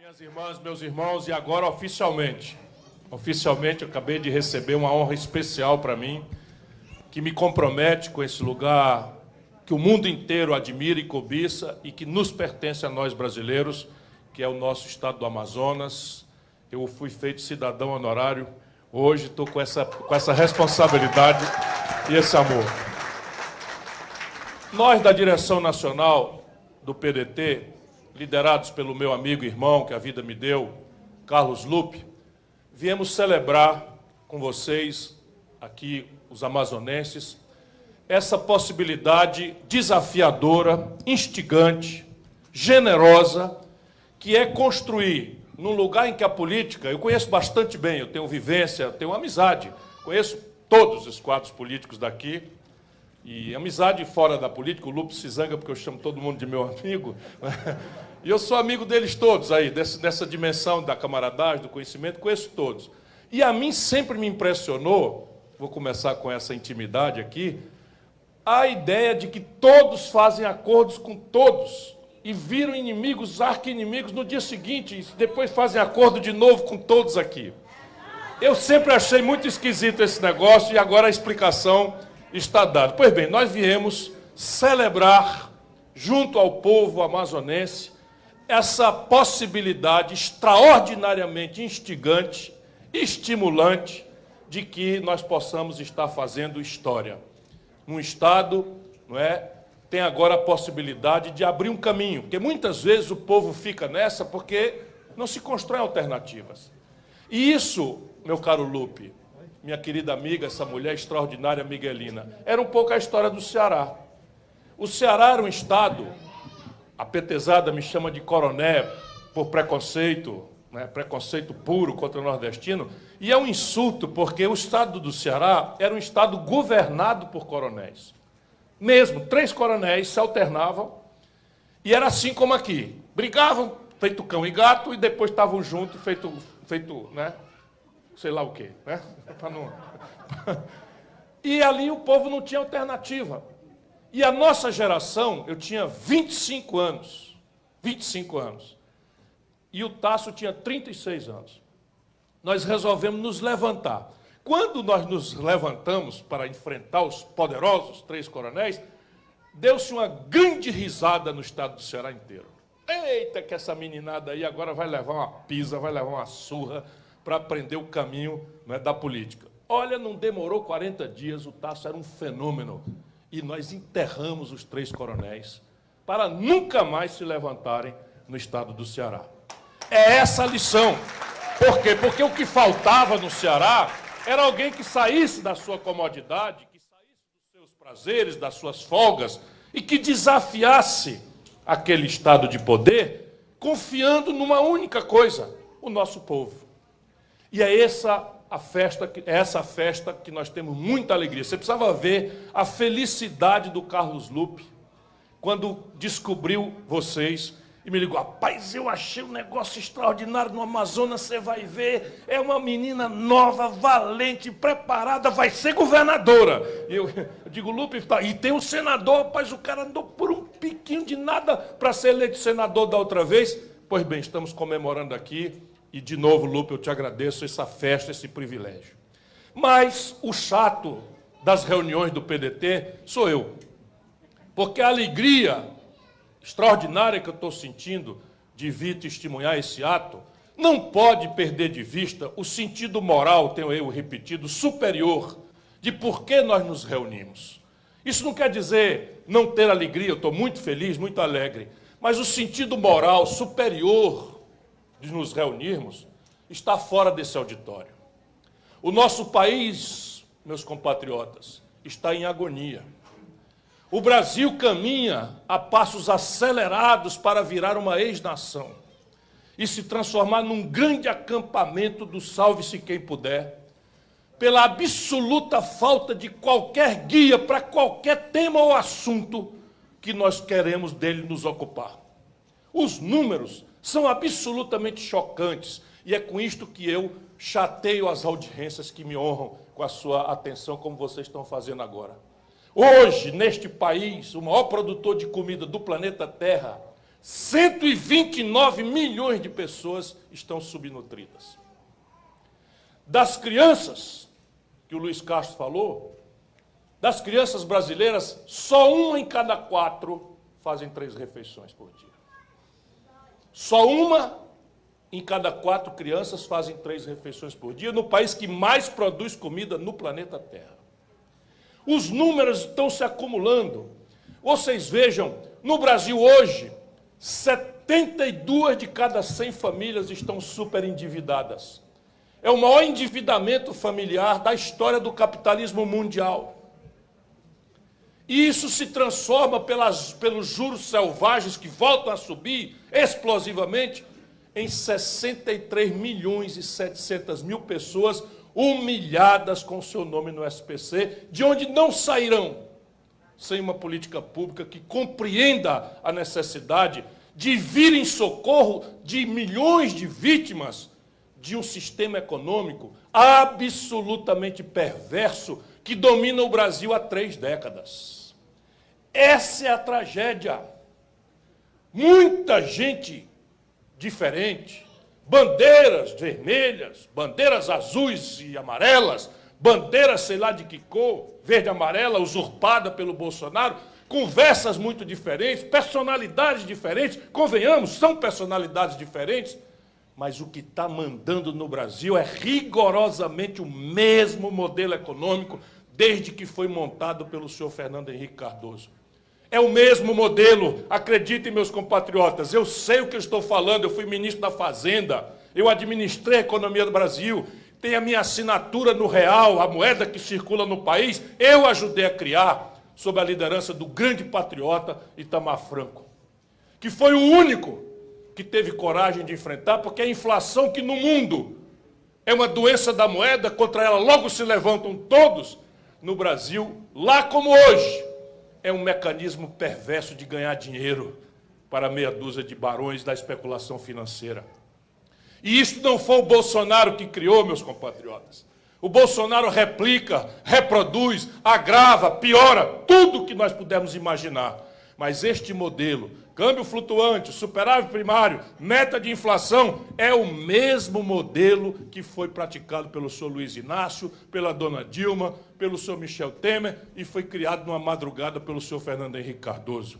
Minhas irmãs, meus irmãos, e agora oficialmente eu acabei de receber uma honra especial para mim, que me compromete com esse lugar que o mundo inteiro admira e cobiça e que nos pertence a nós brasileiros, que é o nosso estado do Amazonas. Eu fui feito cidadão honorário, hoje estou com essa responsabilidade e esse amor. Nós, da direção nacional do PDT, liderados pelo meu amigo e irmão, que a vida me deu, Carlos Lupe, viemos celebrar com vocês, aqui, os amazonenses, essa possibilidade desafiadora, instigante, generosa, que é construir, num lugar em que a política, eu conheço bastante bem, eu tenho vivência, tenho amizade, conheço todos os quadros políticos daqui, e amizade fora da política, o Lupe se zanga porque eu chamo todo mundo de meu amigo, e eu sou amigo deles todos aí, dessa dimensão da camaradagem, do conhecimento, conheço todos. E a mim sempre me impressionou, vou começar com essa intimidade aqui, a ideia de que todos fazem acordos com todos e viram inimigos, arqui-inimigos no dia seguinte, e depois fazem acordo de novo com todos aqui. Eu sempre achei muito esquisito esse negócio e agora a explicação está dada. Pois bem, nós viemos celebrar, junto ao povo amazonense, essa possibilidade extraordinariamente instigante, estimulante, de que nós possamos estar fazendo história. Um Estado, não é, tem agora a possibilidade de abrir um caminho, porque muitas vezes o povo fica nessa porque não se constroem alternativas. E isso, meu caro Lupe, minha querida amiga, essa mulher extraordinária, Miguelina, era um pouco a história do Ceará. O Ceará era um estado, a petezada me chama de coroné por preconceito, né, preconceito puro contra o nordestino, e é um insulto porque o estado do Ceará era um estado governado por coronéis. Mesmo, 3 coronéis se alternavam, e era assim como aqui, brigavam, feito cão e gato, e depois estavam juntos, feito, né, sei lá o quê, né? E ali o povo não tinha alternativa. E a nossa geração, eu tinha 25 anos, e o Tasso tinha 36 anos. Nós resolvemos nos levantar. Quando nós nos levantamos para enfrentar os poderosos 3 coronéis, deu-se uma grande risada no estado do Ceará inteiro. Eita, que essa meninada aí agora vai levar uma pisa, vai levar uma surra para aprender o caminho, né, da política. Olha, não demorou 40 dias, o Tasso era um fenômeno. E nós enterramos os 3 coronéis para nunca mais se levantarem no estado do Ceará. É essa a lição. Por quê? Porque o que faltava no Ceará era alguém que saísse da sua comodidade, que saísse dos seus prazeres, das suas folgas, e que desafiasse aquele estado de poder, confiando numa única coisa, o nosso povo. E é essa festa que nós temos muita alegria. Você precisava ver a felicidade do Carlos Lupe quando descobriu vocês e me ligou: rapaz, eu achei um negócio extraordinário no Amazonas, você vai ver, é uma menina nova, valente, preparada, vai ser governadora. E eu digo: Lupe, tá, e tem um senador, rapaz, o cara andou por um piquinho de nada para ser eleito senador da outra vez. Pois bem, estamos comemorando aqui. E, de novo, Lupe, eu te agradeço essa festa, esse privilégio. Mas o chato das reuniões do PDT sou eu. Porque a alegria extraordinária que eu estou sentindo de vir testemunhar esse ato não pode perder de vista o sentido moral, tenho eu repetido, superior de por que nós nos reunimos. Isso não quer dizer não ter alegria, eu estou muito feliz, muito alegre, mas o sentido moral superior de nos reunirmos, está fora desse auditório. O nosso país, meus compatriotas, está em agonia. O Brasil caminha a passos acelerados para virar uma ex-nação e se transformar num grande acampamento do salve-se quem puder, pela absoluta falta de qualquer guia para qualquer tema ou assunto que nós queremos dele nos ocupar. Os números são absolutamente chocantes, e é com isto que eu chateio as audiências que me honram com a sua atenção, como vocês estão fazendo agora. Hoje, neste país, o maior produtor de comida do planeta Terra, 129 milhões de pessoas estão subnutridas. Das crianças, que o Luiz Castro falou, das crianças brasileiras, só 1 em cada 4 fazem 3 refeições por dia. Só 1 em cada 4 crianças fazem 3 refeições por dia, no país que mais produz comida no planeta Terra. Os números estão se acumulando. Vocês vejam, no Brasil hoje, 72 de cada 100 famílias estão superendividadas. É o maior endividamento familiar da história do capitalismo mundial. E isso se transforma pelos juros selvagens que voltam a subir explosivamente em 63 milhões e 700 mil pessoas humilhadas com seu nome no SPC, de onde não sairão sem uma política pública que compreenda a necessidade de vir em socorro de milhões de vítimas de um sistema econômico absolutamente perverso que domina o Brasil há 3 décadas. Essa é a tragédia. Muita gente diferente, bandeiras vermelhas, bandeiras azuis e amarelas, bandeiras sei lá de que cor, verde e amarela, usurpada pelo Bolsonaro, conversas muito diferentes, personalidades diferentes, convenhamos, são personalidades diferentes, mas o que está mandando no Brasil é rigorosamente o mesmo modelo econômico desde que foi montado pelo senhor Fernando Henrique Cardoso. É o mesmo modelo, acreditem, meus compatriotas, eu sei o que eu estou falando, eu fui ministro da Fazenda, eu administrei a economia do Brasil, tenho a minha assinatura no real, a moeda que circula no país, eu ajudei a criar, sob a liderança do grande patriota Itamar Franco, que foi o único que teve coragem de enfrentar, porque a inflação que no mundo é uma doença da moeda, contra ela logo se levantam todos, no Brasil, lá como hoje, é um mecanismo perverso de ganhar dinheiro para meia dúzia de barões da especulação financeira. E isso não foi o Bolsonaro que criou, meus compatriotas. O Bolsonaro replica, reproduz, agrava, piora tudo o que nós pudermos imaginar. Mas este modelo, câmbio flutuante, superávit primário, meta de inflação, é o mesmo modelo que foi praticado pelo senhor Luiz Inácio, pela dona Dilma, pelo senhor Michel Temer e foi criado numa madrugada pelo senhor Fernando Henrique Cardoso.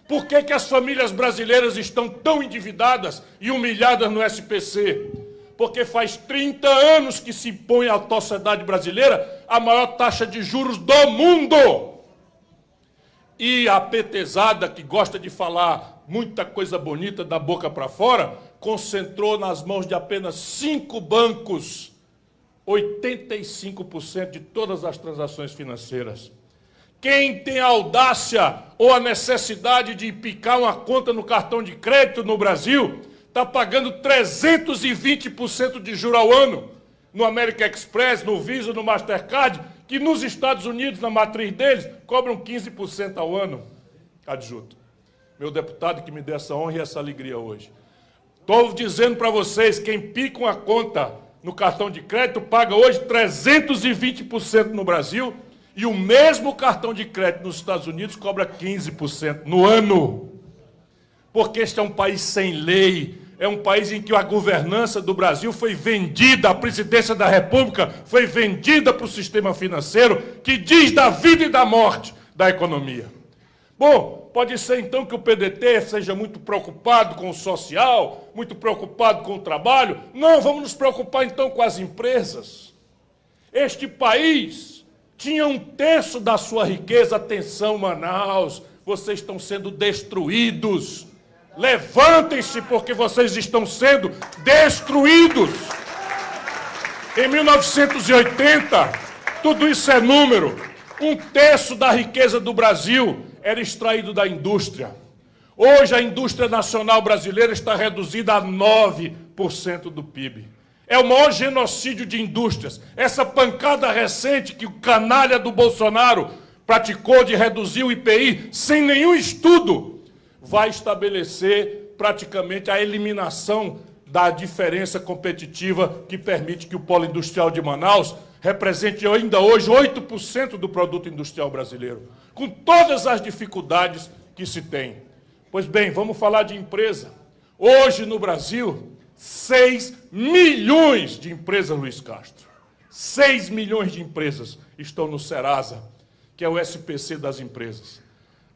Por que que as famílias brasileiras estão tão endividadas e humilhadas no SPC? Porque faz 30 anos que se impõe à sociedade brasileira a maior taxa de juros do mundo. E a petezada, que gosta de falar muita coisa bonita da boca para fora, concentrou nas mãos de apenas 5 bancos 85% de todas as transações financeiras. Quem tem a audácia ou a necessidade de picar uma conta no cartão de crédito no Brasil está pagando 320% de juros ao ano no American Express, no Visa, no Mastercard, que nos Estados Unidos, na matriz deles, cobram 15% ao ano, adjunto. Meu deputado que me deu essa honra e essa alegria hoje. Estou dizendo para vocês, quem pica uma conta no cartão de crédito paga hoje 320% no Brasil e o mesmo cartão de crédito nos Estados Unidos cobra 15% no ano. Porque este é um país sem lei, é um país em que a governança do Brasil foi vendida, a presidência da República foi vendida para o sistema financeiro, que diz da vida e da morte da economia. Bom, pode ser então que o PDT seja muito preocupado com o social, muito preocupado com o trabalho. Não, vamos nos preocupar então com as empresas. Este país tinha 1/3 da sua riqueza. Atenção, Manaus, vocês estão sendo destruídos. Levantem-se, porque vocês estão sendo destruídos. Em 1980, tudo isso é número, 1/3 da riqueza do Brasil era extraído da indústria. Hoje a indústria nacional brasileira está reduzida a 9% do PIB. É o maior genocídio de indústrias. Essa pancada recente que o canalha do Bolsonaro praticou de reduzir o IPI sem nenhum estudo vai estabelecer praticamente a eliminação da diferença competitiva que permite que o polo industrial de Manaus represente ainda hoje 8% do produto industrial brasileiro, com todas as dificuldades que se tem. Pois bem, vamos falar de empresa. Hoje no Brasil, 6 milhões de empresas, Luiz Castro. 6 milhões de empresas estão no Serasa, que é o SPC das empresas.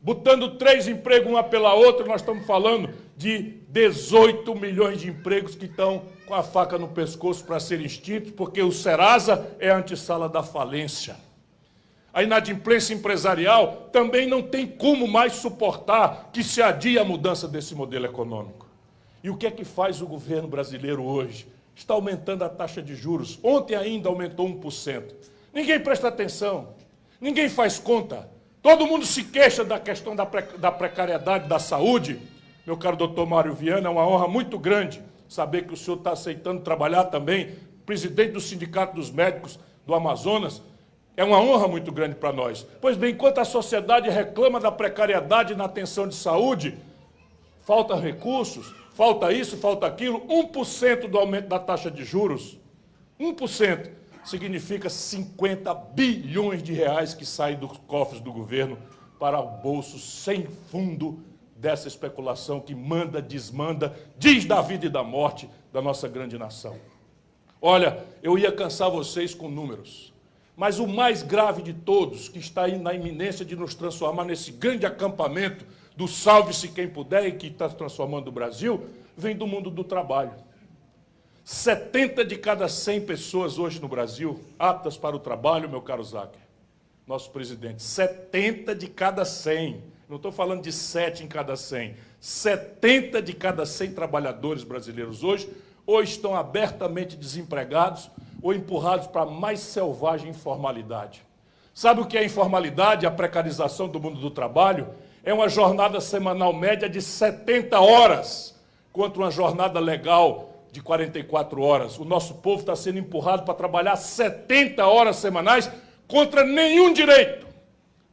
Botando 3 empregos uma pela outra, nós estamos falando de 18 milhões de empregos que estão com a faca no pescoço para serem extintos, porque o Serasa é a antessala da falência. A inadimplência empresarial também não tem como mais suportar que se adie a mudança desse modelo econômico. E o que é que faz o governo brasileiro hoje? Está aumentando a taxa de juros. Ontem ainda aumentou 1%. Ninguém presta atenção, ninguém faz conta. Todo mundo se queixa da questão da precariedade da saúde. Meu caro doutor Mário Viana, é uma honra muito grande saber que o senhor está aceitando trabalhar também, presidente do Sindicato dos Médicos do Amazonas. É uma honra muito grande para nós. Pois bem, enquanto a sociedade reclama da precariedade na atenção de saúde, falta recursos, falta isso, falta aquilo, 1% do aumento da taxa de juros, 1%, significa 50 bilhões de reais que saem dos cofres do governo para o bolso sem fundo dessa especulação que manda, desmanda, diz da vida e da morte da nossa grande nação. Olha, eu ia cansar vocês com números, mas o mais grave de todos, que está aí na iminência de nos transformar nesse grande acampamento do salve-se quem puder e que está transformando o Brasil, vem do mundo do trabalho. 70 de cada 100 pessoas hoje no Brasil aptas para o trabalho, meu caro Zacher, nosso presidente, 70 de cada 100. Não estou falando de 7 em cada 100. 70 de cada 100 trabalhadores brasileiros hoje ou estão abertamente desempregados ou empurrados para a mais selvagem informalidade. Sabe o que é informalidade? A precarização do mundo do trabalho é uma jornada semanal média de 70 horas, contra uma jornada legal de 44 horas. O nosso povo está sendo empurrado para trabalhar 70 horas semanais contra nenhum direito,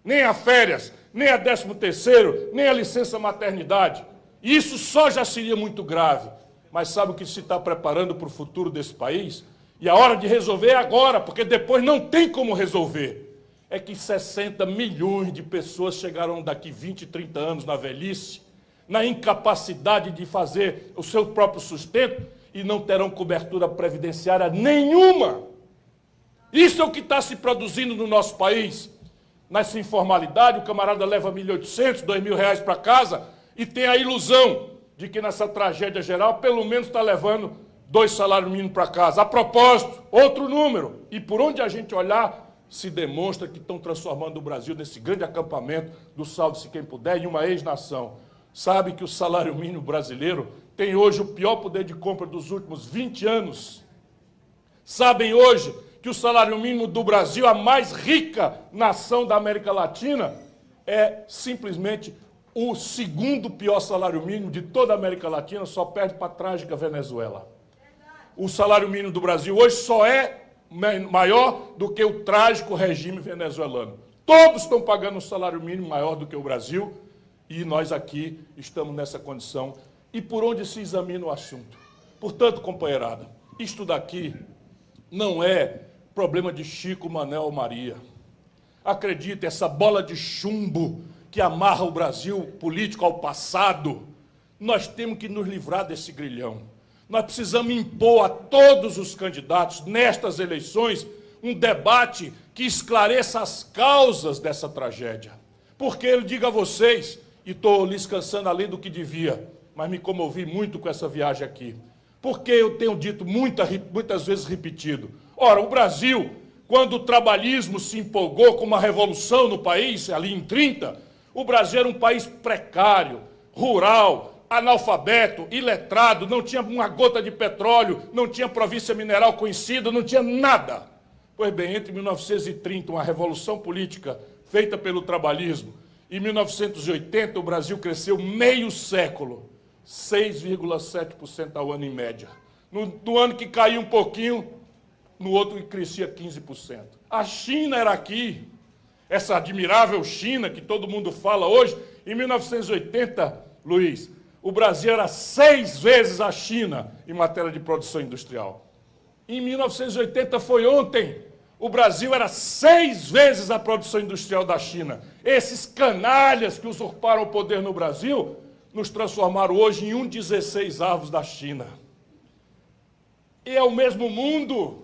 nem a férias, nem a 13º, nem a licença maternidade. Isso só já seria muito grave. Mas sabe o que se está preparando para o futuro desse país? E a hora de resolver é agora, porque depois não tem como resolver. É que 60 milhões de pessoas chegarão daqui 20, 30 anos na velhice, na incapacidade de fazer o seu próprio sustento e não terão cobertura previdenciária nenhuma. Isso é o que está se produzindo no nosso país. Nessa informalidade, o camarada leva 1.800, 2.000 reais para casa e tem a ilusão de que nessa tragédia geral, pelo menos está levando 2 salários mínimos para casa. A propósito, outro número. E por onde a gente olhar, se demonstra que estão transformando o Brasil nesse grande acampamento do salve-se quem puder em uma ex-nação. Sabe que o salário mínimo brasileiro tem hoje o pior poder de compra dos últimos 20 anos. Sabem hoje que o salário mínimo do Brasil, a mais rica nação da América Latina, é simplesmente o segundo pior salário mínimo de toda a América Latina, só perde para a trágica Venezuela. O salário mínimo do Brasil hoje só é maior do que o trágico regime venezuelano. Todos estão pagando um salário mínimo maior do que o Brasil e nós aqui estamos nessa condição. E por onde se examina o assunto? Portanto, companheirada, isto daqui não é problema de Chico, Manel ou Maria. Acredite, essa bola de chumbo que amarra o Brasil político ao passado, nós temos que nos livrar desse grilhão. Nós precisamos impor a todos os candidatos, nestas eleições, um debate que esclareça as causas dessa tragédia. Porque eu digo a vocês, e estou lhes cansando além do que devia, mas me comovi muito com essa viagem aqui. Porque eu tenho dito muitas vezes repetido. Ora, o Brasil, quando o trabalhismo se empolgou com uma revolução no país, ali em 30, o Brasil era um país precário, rural, analfabeto, iletrado, não tinha uma gota de petróleo, não tinha província mineral conhecida, não tinha nada. Pois bem, entre 1930, uma revolução política feita pelo trabalhismo, e 1980, o Brasil cresceu meio século, 6,7% ao ano em média. No ano que caiu um pouquinho, no outro que crescia 15%. A China era aqui, essa admirável China que todo mundo fala hoje. Em 1980, Luiz, o Brasil era 6 vezes a China em matéria de produção industrial. Em 1980 foi ontem, o Brasil era 6 vezes a produção industrial da China. Esses canalhas que usurparam o poder no Brasil nos transformaram hoje em 1/16 da China. E é o mesmo mundo.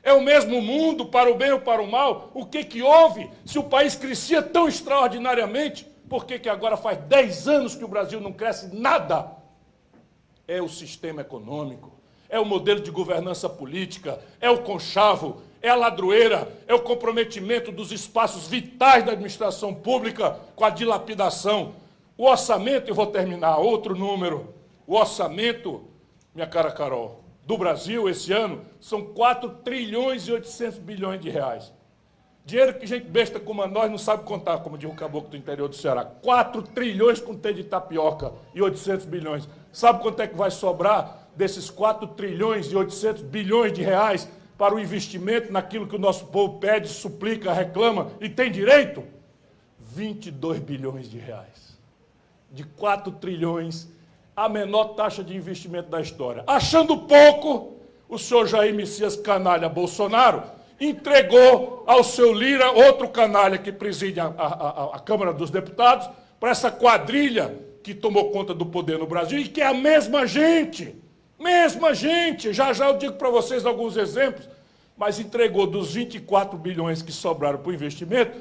É o mesmo mundo, para o bem ou para o mal. O que houve? Se o país crescia tão extraordinariamente, por que agora faz 10 anos que o Brasil não cresce nada? É o sistema econômico, é o modelo de governança política, é o conchavo, é a ladroeira, é o comprometimento dos espaços vitais da administração pública com a dilapidação. O orçamento, eu vou terminar, outro número, o orçamento, minha cara Carol, do Brasil esse ano são 4 trilhões e 800 bilhões de reais. Dinheiro que gente besta como nós não sabe contar, como diz o caboclo do interior do Ceará. 4 trilhões com T de tapioca e 800 bilhões. Sabe quanto é que vai sobrar desses 4 trilhões e 800 bilhões de reais para o investimento naquilo que o nosso povo pede, suplica, reclama e tem direito? 22 bilhões de reais. De 4 trilhões, a menor taxa de investimento da história. Achando pouco, o senhor Jair Messias Canalha Bolsonaro entregou ao seu Lira, outro canalha que preside a Câmara dos Deputados, para essa quadrilha que tomou conta do poder no Brasil e que é a mesma gente, já eu digo para vocês alguns exemplos, mas entregou dos 24 bilhões que sobraram para o investimento,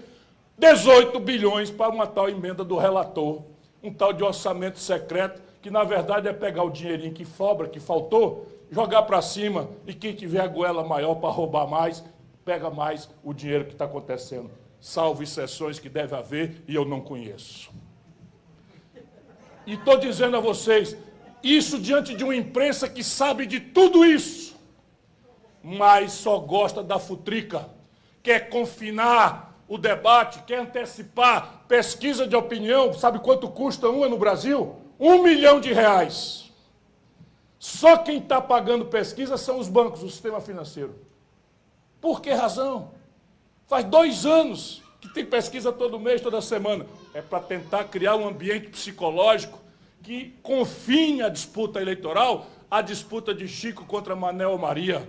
18 bilhões para uma tal emenda do relator, um tal de orçamento secreto, que na verdade é pegar o dinheirinho que sobra, que faltou, jogar para cima e quem tiver a goela maior para roubar mais, pega mais o dinheiro que está acontecendo. Salvo exceções que deve haver e eu não conheço. E estou dizendo a vocês, isso diante de uma imprensa que sabe de tudo isso, mas só gosta da futrica, quer confinar o debate, quer antecipar pesquisa de opinião. Sabe quanto custa uma no Brasil? R$1 milhão. Só quem está pagando pesquisa são os bancos, o sistema financeiro. Por que razão? Faz 2 anos que tem pesquisa todo mês, toda semana. É para tentar criar um ambiente psicológico que confine a disputa eleitoral, a disputa de Chico contra Manel Maria,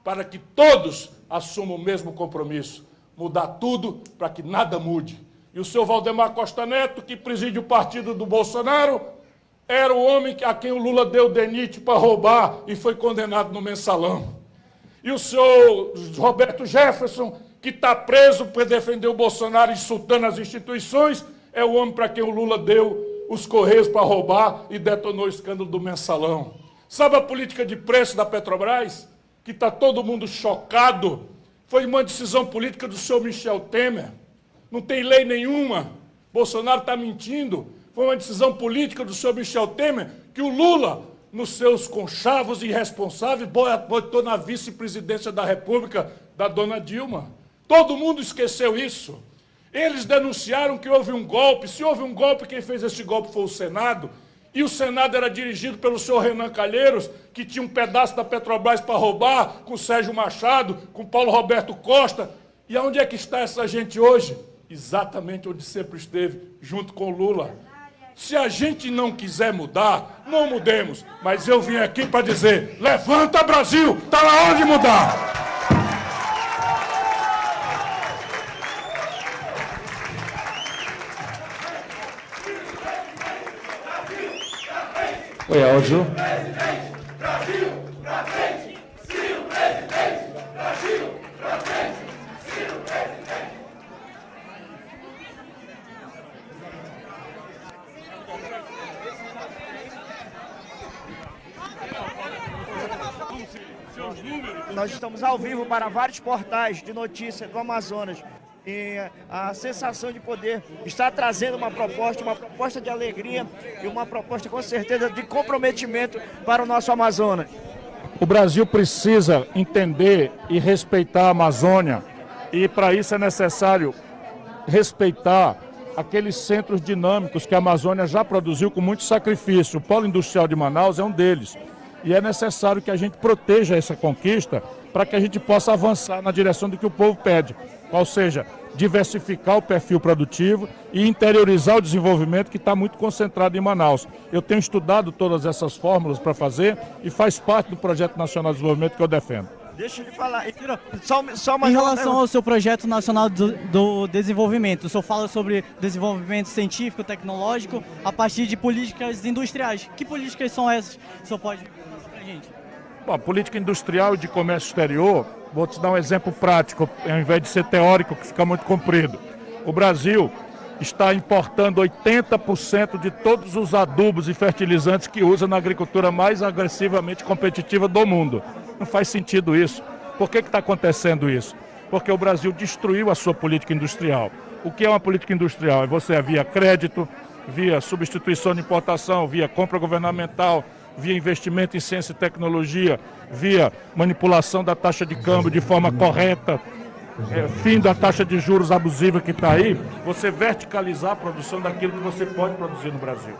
para que todos assumam o mesmo compromisso, mudar tudo para que nada mude. E o senhor Valdemar Costa Neto, que preside o partido do Bolsonaro, era o homem a quem o Lula deu DENIT para roubar e foi condenado no Mensalão. E o senhor Roberto Jefferson, que está preso por defender o Bolsonaro insultando as instituições, é o homem para quem o Lula deu os Correios para roubar e detonou o escândalo do Mensalão. Sabe a política de preço da Petrobras? Que está todo mundo chocado. Foi uma decisão política do senhor Michel Temer. Não tem lei nenhuma. Bolsonaro está mentindo. Foi uma decisão política do senhor Michel Temer que o Lula, nos seus conchavos irresponsáveis, botou na vice-presidência da República da dona Dilma. Todo mundo esqueceu isso. Eles denunciaram que houve um golpe. Se houve um golpe, quem fez esse golpe foi o Senado. E o Senado era dirigido pelo senhor Renan Calheiros, que tinha um pedaço da Petrobras para roubar, com Sérgio Machado, com Paulo Roberto Costa. E onde é que está essa gente hoje? Exatamente onde sempre esteve, junto com o Lula. Se a gente não quiser mudar, não mudemos. Mas eu vim aqui para dizer, levanta Brasil, está na hora de mudar. Oi, áudio. Nós estamos ao vivo para vários portais de notícia do Amazonas. E a sensação de poder estar trazendo uma proposta de alegria e uma proposta com certeza de comprometimento para o nosso Amazonas. O Brasil precisa entender e respeitar a Amazônia e para isso é necessário respeitar aqueles centros dinâmicos que a Amazônia já produziu com muito sacrifício. O Polo Industrial de Manaus é um deles. E é necessário que a gente proteja essa conquista para que a gente possa avançar na direção do que o povo pede. Ou seja, diversificar o perfil produtivo e interiorizar o desenvolvimento que está muito concentrado em Manaus. Eu tenho estudado todas essas fórmulas para fazer e faz parte do Projeto Nacional de Desenvolvimento que eu defendo. Deixa eu lhe falar. Só mais Em uma relação pergunta. ao seu projeto nacional do desenvolvimento, o senhor fala sobre desenvolvimento científico, tecnológico, a partir de políticas industriais. Que políticas são essas? O senhor pode falar pra gente? Bom, a política industrial e de comércio exterior, vou te dar um exemplo prático, ao invés de ser teórico, que fica muito comprido. O Brasil está importando 80% de todos os adubos e fertilizantes que usa na agricultura mais agressivamente competitiva do mundo. Não faz sentido isso. Por que está acontecendo isso? Porque o Brasil destruiu a sua política industrial. O que é uma política industrial? É você via crédito, via substituição de importação, via compra governamental, via investimento em ciência e tecnologia, via manipulação da taxa de câmbio de forma correta, fim da taxa de juros abusiva que está aí, você verticalizar a produção daquilo que você pode produzir no Brasil.